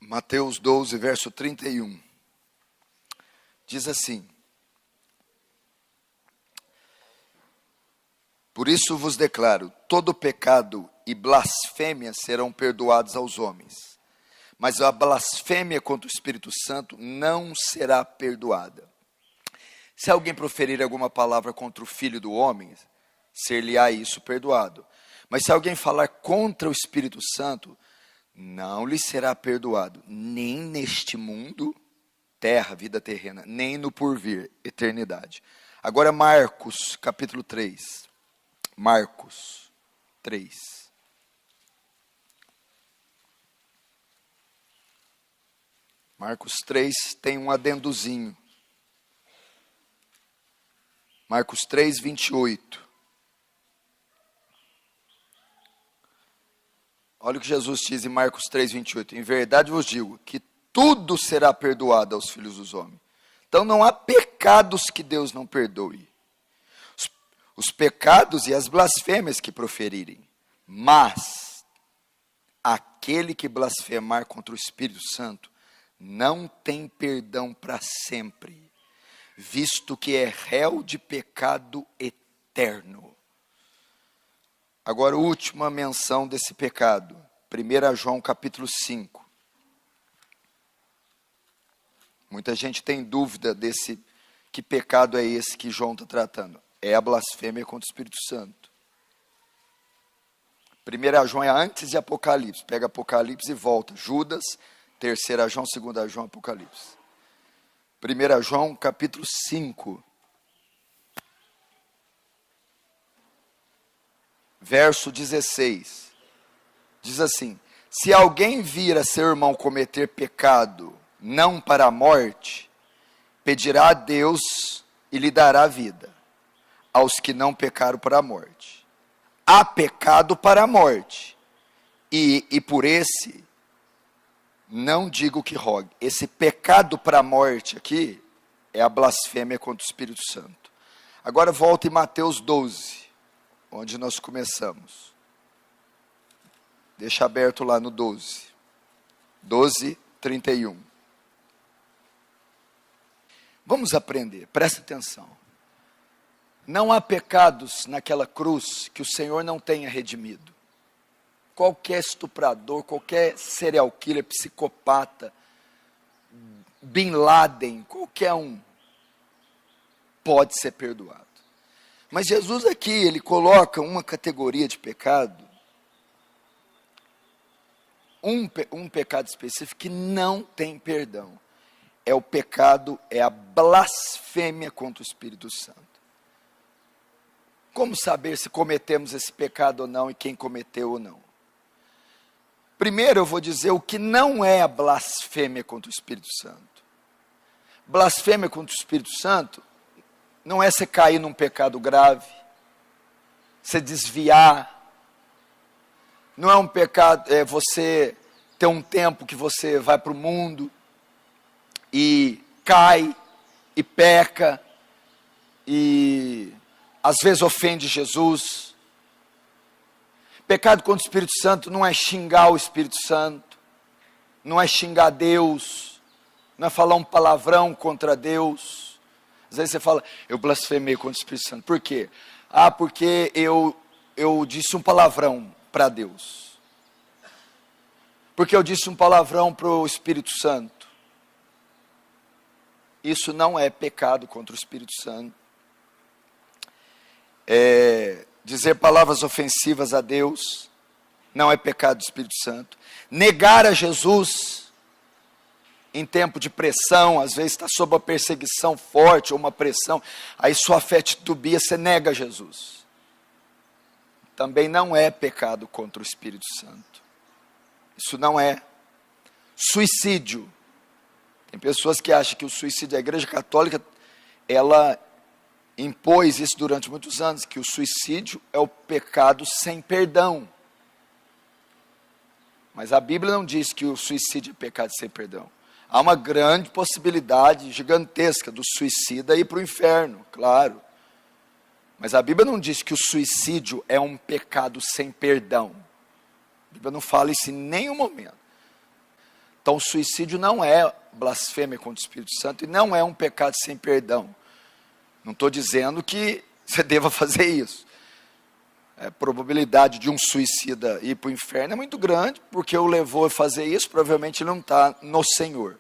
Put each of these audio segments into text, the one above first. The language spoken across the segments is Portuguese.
Mateus 12, verso 31. Diz assim: Por isso vos declaro, todo pecado e blasfêmia serão perdoados aos homens, mas a blasfêmia contra o Espírito Santo não será perdoada. Se alguém proferir alguma palavra contra o Filho do homem, ser-lhe-á isso perdoado. Mas se alguém falar contra o Espírito Santo, não lhe será perdoado, nem neste mundo, terra, vida terrena, nem no porvir, eternidade. Agora Marcos, capítulo 3. Marcos 3. Marcos 3 tem um adendozinho. Marcos 3, 28. Olha o que Jesus diz em Marcos 3, 28. Em verdade vos digo que tudo será perdoado aos filhos dos homens. Então não há pecados que Deus não perdoe. Os pecados e as blasfêmias que proferirem. Mas aquele que blasfemar contra o Espírito Santo não tem perdão para sempre, visto que é réu de pecado eterno. Agora, a última menção desse pecado, 1 João capítulo 5. Muita gente tem dúvida desse, que pecado é esse que João está tratando. É a blasfêmia contra o Espírito Santo. 1 João é antes de Apocalipse. Pega Apocalipse e volta. Judas, 3 João, 2 João, Apocalipse. 1 João capítulo 5. Verso 16, diz assim: se alguém vir a seu irmão cometer pecado, não para a morte, pedirá a Deus e lhe dará vida, aos que não pecaram para a morte. Há pecado para a morte, e por esse, não digo que rogue. Esse pecado para a morte aqui, é a blasfêmia contra o Espírito Santo. Agora volta em Mateus 12. Onde nós começamos. Deixa aberto lá no 12. 12, 31. Vamos aprender, presta atenção. Não há pecados naquela cruz que o Senhor não tenha redimido. Qualquer estuprador, qualquer serial killer, psicopata, Bin Laden, qualquer um, pode ser perdoado. Mas Jesus aqui, ele coloca uma categoria de pecado, um pecado específico que não tem perdão. É o pecado, é a blasfêmia contra o Espírito Santo. Como saber se cometemos esse pecado ou não e quem cometeu ou não? Primeiro eu vou dizer o que não é a blasfêmia contra o Espírito Santo. Blasfêmia contra o Espírito Santo não é você cair num pecado grave, você desviar. Não é um pecado, é você ter um tempo que você vai para o mundo e cai e peca e às vezes ofende Jesus. Pecado contra o Espírito Santo não é xingar o Espírito Santo, não é xingar Deus, não é falar um palavrão contra Deus. Às vezes você fala, eu blasfemei contra o Espírito Santo. Por quê? Ah, porque eu disse um palavrão para Deus. Porque eu disse um palavrão para o Espírito Santo. Isso não é pecado contra o Espírito Santo. Dizer palavras ofensivas a Deus não é pecado do Espírito Santo. Negar a Jesus em tempo de pressão, às vezes está sob uma perseguição forte ou uma pressão, aí sua fé titubia, você nega Jesus. Também não é pecado contra o Espírito Santo. Isso não é. Suicídio. Tem pessoas que acham que o suicídio, a Igreja Católica, ela impôs isso durante muitos anos, que o suicídio é o pecado sem perdão. Mas a Bíblia não diz que o suicídio é pecado sem perdão. Há uma grande possibilidade gigantesca do suicida ir para o inferno, claro. Mas a Bíblia não diz que o suicídio é um pecado sem perdão. A Bíblia não fala isso em nenhum momento. Então o suicídio não é blasfêmia contra o Espírito Santo e não é um pecado sem perdão. Não estou dizendo que você deva fazer isso. A probabilidade de um suicida ir para o inferno é muito grande, porque o levou a fazer isso, provavelmente ele não está no Senhor.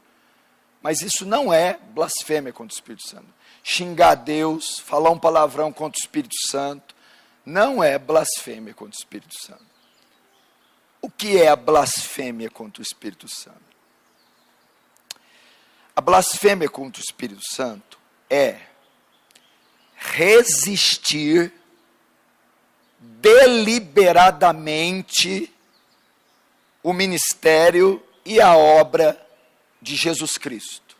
Mas isso não é blasfêmia contra o Espírito Santo. Xingar Deus, falar um palavrão contra o Espírito Santo, não é blasfêmia contra o Espírito Santo. O que é a blasfêmia contra o Espírito Santo? A blasfêmia contra o Espírito Santo é resistir deliberadamente o ministério e a obra de Jesus Cristo.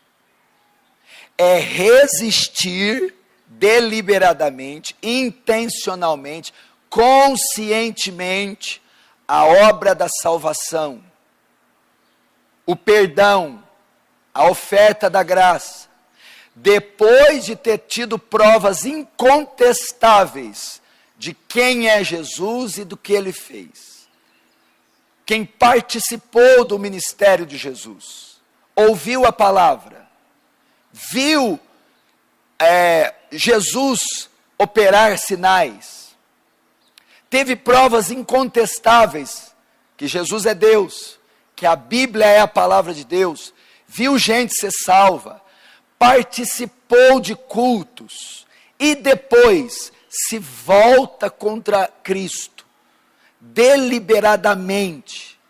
É resistir deliberadamente, intencionalmente, conscientemente a obra da salvação, o perdão, a oferta da graça, depois de ter tido provas incontestáveis de quem é Jesus e do que ele fez. Quem participou do ministério de Jesus, ouviu a palavra, viu Jesus operar sinais, teve provas incontestáveis que Jesus é Deus, que a Bíblia é a palavra de Deus, viu gente ser salva, participou de cultos e depois se volta contra Cristo, deliberadamente,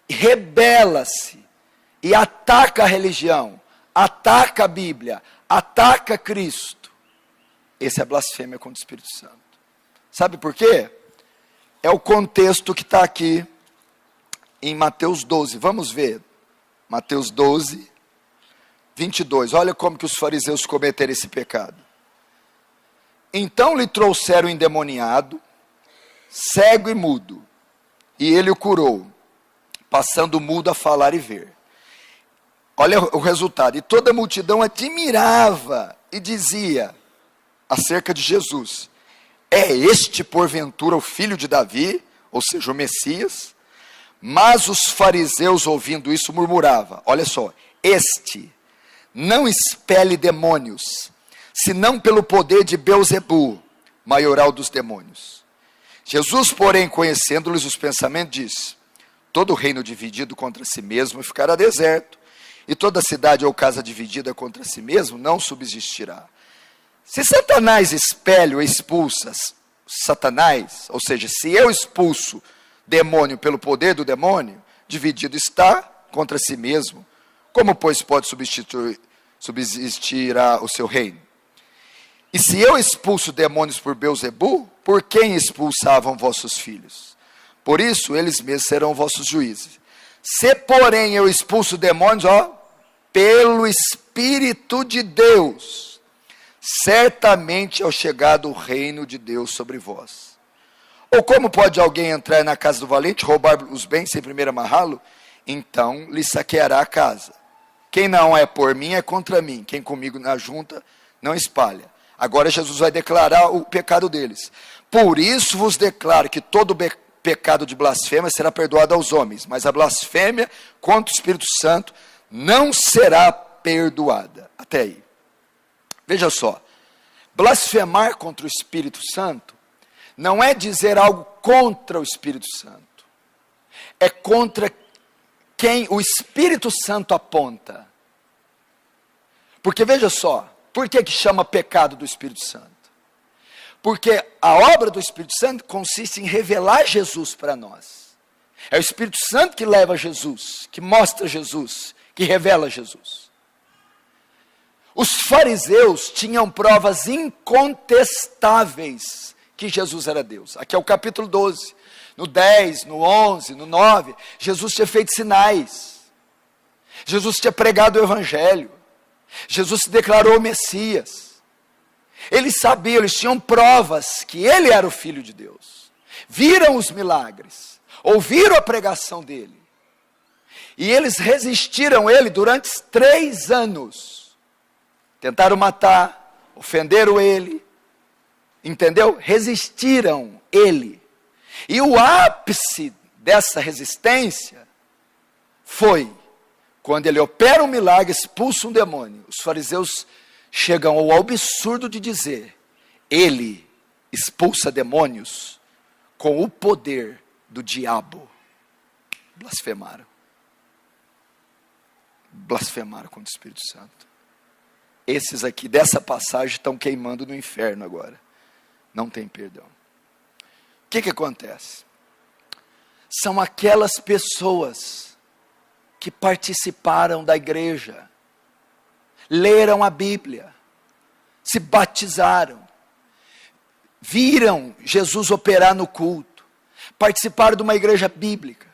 rebela-se e ataca a religião, ataca a Bíblia, ataca Cristo. Esse é blasfêmia contra o Espírito Santo. Sabe por quê? É o contexto que está aqui em Mateus 12. Vamos ver. Mateus 12, 22. Olha como que os fariseus cometeram esse pecado. Então lhe trouxeram o endemoniado, cego e mudo, e ele o curou, passando o mudo a falar e ver. Olha o resultado. E toda a multidão admirava e dizia acerca de Jesus: é este porventura o filho de Davi, ou seja, o Messias? Mas os fariseus, ouvindo isso, murmuravam: olha só, este não expele demônios, senão pelo poder de Belzebu, maioral dos demônios. Jesus, porém, conhecendo-lhes os pensamentos, disse: todo reino dividido contra si mesmo ficará deserto, e toda cidade ou casa dividida contra si mesmo não subsistirá. Se Satanás expele ou expulsa Satanás, ou seja, se eu expulso demônio pelo poder do demônio, dividido está contra si mesmo. Como, pois, pode subsistirá o seu reino? E se eu expulso demônios por Belzebu, por quem expulsavam vossos filhos? Por isso, eles mesmos serão vossos juízes. Se, porém, eu expulso demônios, pelo Espírito de Deus, certamente é chegado o reino de Deus sobre vós. Ou como pode alguém entrar na casa do valente, roubar os bens sem primeiro amarrá-lo? Então lhe saqueará a casa. Quem não é por mim é contra mim, quem comigo na junta não espalha. Agora Jesus vai declarar o pecado deles. Por isso vos declaro que todo pecado de blasfêmia será perdoado aos homens, mas a blasfêmia contra o Espírito Santo não será perdoada. Até aí. Veja só, blasfemar contra o Espírito Santo não é dizer algo contra o Espírito Santo. É contra quem o Espírito Santo aponta. Porque veja só, por que chama pecado do Espírito Santo? Porque a obra do Espírito Santo consiste em revelar Jesus para nós. É o Espírito Santo que leva Jesus, que mostra Jesus, que revela Jesus. Os fariseus tinham provas incontestáveis que Jesus era Deus. Aqui é o capítulo 12. No 10, no 11, no 9, Jesus tinha feito sinais. Jesus tinha pregado o Evangelho. Jesus se declarou Messias. Eles sabiam, eles tinham provas que ele era o Filho de Deus. Viram os milagres, ouviram a pregação dele. E eles resistiram a ele durante 3 anos. Tentaram matar, ofenderam ele, entendeu? Resistiram ele. E o ápice dessa resistência foi quando ele opera um milagre, expulsa um demônio. Os fariseus chegam ao absurdo de dizer: ele expulsa demônios com o poder do diabo. Blasfemaram. Blasfemaram contra o Espírito Santo. Esses aqui dessa passagem estão queimando no inferno agora. Não tem perdão. O que acontece? São aquelas pessoas que participaram da igreja, leram a Bíblia, se batizaram, viram Jesus operar no culto, participaram de uma igreja bíblica,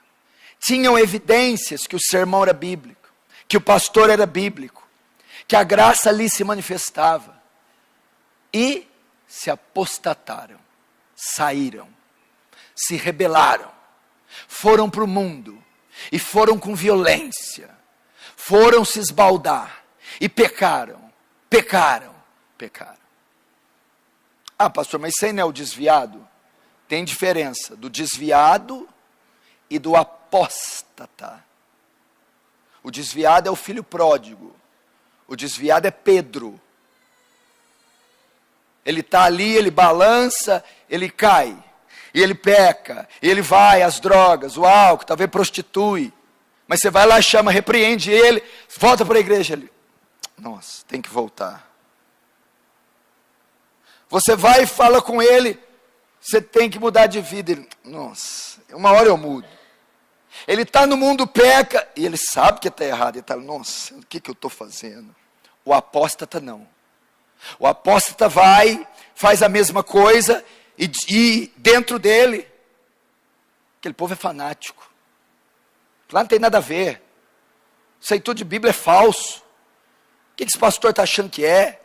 tinham evidências que o sermão era bíblico, que o pastor era bíblico, que a graça ali se manifestava, e se apostataram, saíram, se rebelaram, foram para o mundo, e foram com violência, foram se esbaldar, e pecaram. Ah, pastor, mas isso aí não é o desviado? Tem diferença do desviado e do apóstata. O desviado é o filho pródigo, o desviado é Pedro. Ele está ali, ele balança, ele cai. E ele peca, e ele vai às drogas, o álcool, talvez prostitui. Mas você vai lá, chama, repreende ele, volta para a igreja. Ele, nossa, tem que voltar. Você vai e fala com ele, você tem que mudar de vida. Ele, nossa, uma hora eu mudo. Ele está no mundo, peca, e ele sabe que está errado. Ele está, nossa, o que eu estou fazendo? O apóstata não. O apóstata vai, faz a mesma coisa, e dentro dele, aquele povo é fanático. Lá não tem nada a ver. Isso aí tudo de Bíblia é falso. O que esse pastor está achando que é?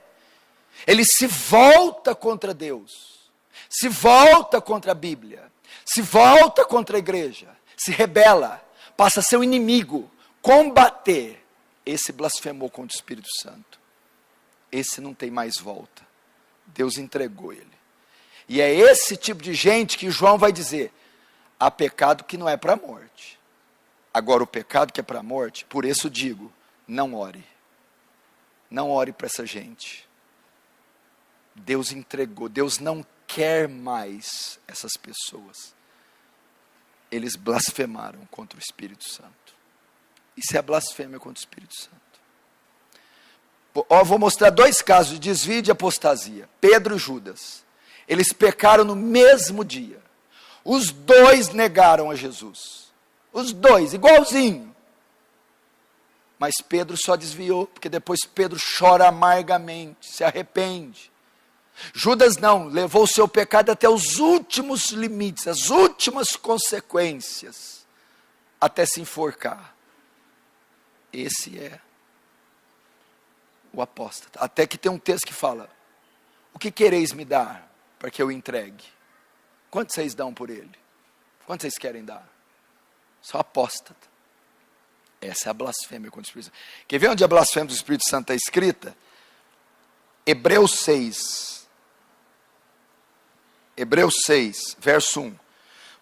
Ele se volta contra Deus, se volta contra a Bíblia, se volta contra a igreja, se rebela, passa a ser o inimigo, combater. Esse blasfemou contra o Espírito Santo. Esse não tem mais volta. Deus entregou ele. E é esse tipo de gente que João vai dizer: há pecado que não é para a morte. Agora o pecado que é para a morte, por isso digo, não ore. Não ore para essa gente. Deus entregou, Deus não quer mais essas pessoas. Eles blasfemaram contra o Espírito Santo. Isso é a blasfêmia contra o Espírito Santo. Vou mostrar 2 casos de desvio e de apostasia. Pedro e Judas. Eles pecaram no mesmo dia. Os 2 negaram a Jesus. Os 2, igualzinho. Mas Pedro só desviou, porque depois Pedro chora amargamente, se arrepende. Judas não, levou o seu pecado até os últimos limites, as últimas consequências, até se enforcar. Esse é o apóstata. Até que tem um texto que fala: o que quereis me dar para que eu entregue? Quanto vocês dão por ele? Quanto vocês querem dar? Só apóstata. Essa é a blasfêmia contra o Espírito Santo. Quer ver onde a blasfêmia do Espírito Santo está escrita? Hebreus 6. Hebreus 6, verso 1.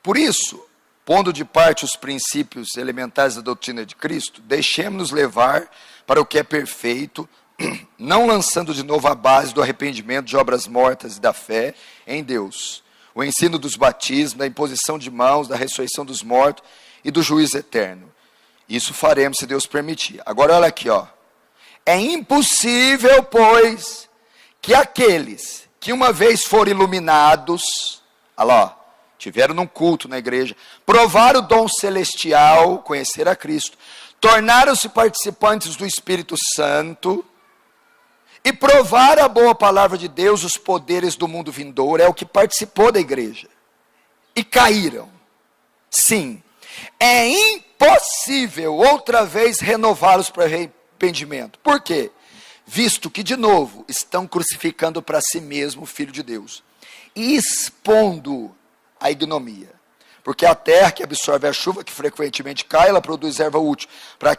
Por isso, pondo de parte os princípios elementares da doutrina de Cristo, deixemos-nos levar para o que é perfeito, não lançando de novo a base do arrependimento de obras mortas e da fé em Deus, o ensino dos batismos, da imposição de mãos, da ressurreição dos mortos e do juízo eterno. Isso faremos se Deus permitir. Agora olha aqui, ó. É impossível, pois, que aqueles que uma vez foram iluminados, olha lá, ó, tiveram num culto na igreja, provaram o dom celestial, conhecer a Cristo, tornaram-se participantes do Espírito Santo, e provaram a boa palavra de Deus, os poderes do mundo vindouro, é o que participou da igreja, e caíram. Sim, é impossível outra vez renová-los para arrependimento. Por quê? Visto que de novo estão crucificando para si mesmo o Filho de Deus, e expondo a ignomia. Porque a terra que absorve a chuva, que frequentemente cai, ela produz erva útil para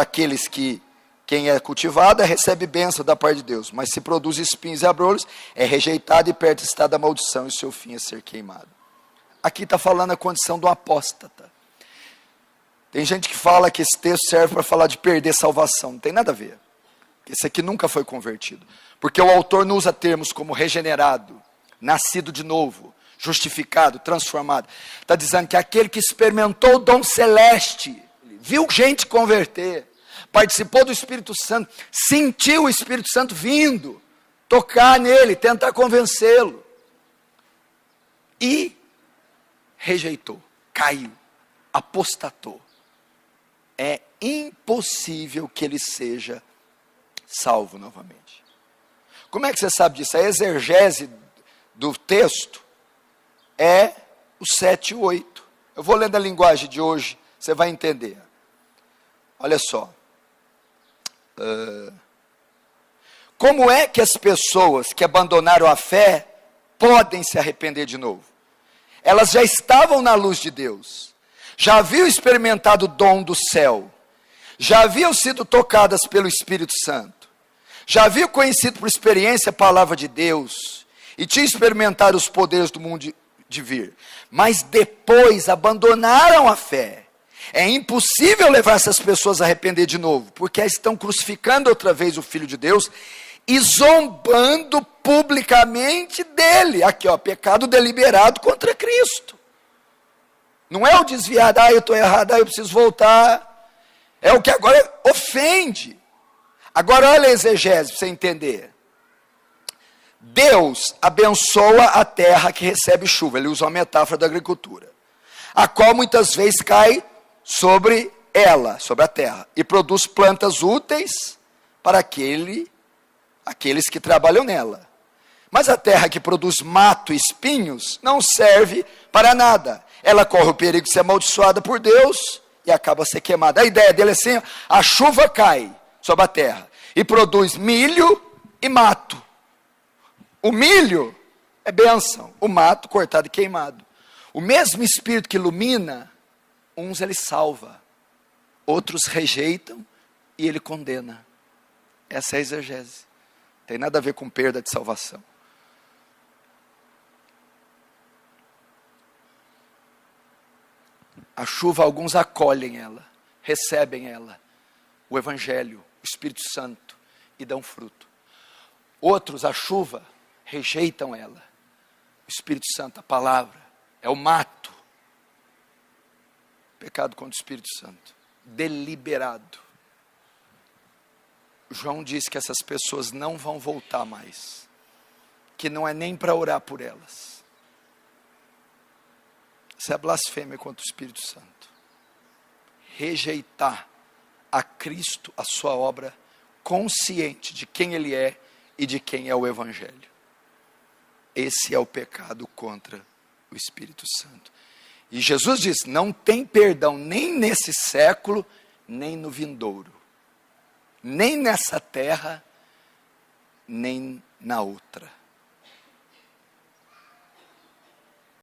aqueles que quem é cultivada recebe bênção da parte de Deus, mas se produz espinhos e abrolhos, é rejeitado e perto está da maldição, e o seu fim é ser queimado. Aqui está falando a condição do apóstata. Tem gente que fala que esse texto serve para falar de perder salvação. Não tem nada a ver. Esse aqui nunca foi convertido. Porque o autor não usa termos como regenerado, nascido de novo, justificado, transformado. Está dizendo que aquele que experimentou o dom celeste, viu gente converter, participou do Espírito Santo, sentiu o Espírito Santo vindo, tocar nele, tentar convencê-lo. E rejeitou, caiu, apostatou. É impossível que ele seja salvo novamente. Como é que você sabe disso? A exegese do texto é o 7 e 8. Eu vou lendo a linguagem de hoje, você vai entender. Olha só. Como é que as pessoas que abandonaram a fé podem se arrepender de novo? Elas já estavam na luz de Deus, já haviam experimentado o dom do céu, já haviam sido tocadas pelo Espírito Santo, já haviam conhecido por experiência a palavra de Deus, e tinham experimentado os poderes do mundo de vir, mas depois abandonaram a fé. É impossível levar essas pessoas a arrepender de novo, porque elas estão crucificando outra vez o Filho de Deus, e zombando publicamente dele. Aqui, ó, pecado deliberado contra Cristo. Não é o desviado, eu estou errado, eu preciso voltar. É o que agora ofende. Agora olha a exegese para você entender. Deus abençoa a terra que recebe chuva. Ele usa uma metáfora da agricultura. A qual muitas vezes cai sobre ela, sobre a terra. E produz plantas úteis para aqueles que trabalham nela. Mas a terra que produz mato e espinhos não serve para nada. Ela corre o perigo de ser amaldiçoada por Deus e acaba a ser queimada. A ideia dele é assim: a chuva cai sobre a terra e produz milho e mato. O milho é bênção, o mato cortado e queimado. O mesmo Espírito que ilumina, uns ele salva, outros rejeitam e ele condena. Essa é a exegese. Tem nada a ver com perda de salvação. A chuva, alguns acolhem ela, recebem ela, o Evangelho, o Espírito Santo, e dão fruto. Outros, a chuva, rejeitam ela, o Espírito Santo, a palavra, é o mato. Pecado contra o Espírito Santo, deliberado. João diz que essas pessoas não vão voltar mais, que não é nem para orar por elas. Isso é blasfêmia contra o Espírito Santo. Rejeitar a Cristo, a sua obra, consciente de quem Ele é e de quem é o Evangelho. Esse é o pecado contra o Espírito Santo. E Jesus diz, não tem perdão nem nesse século, nem no vindouro. Nem nessa terra, nem na outra.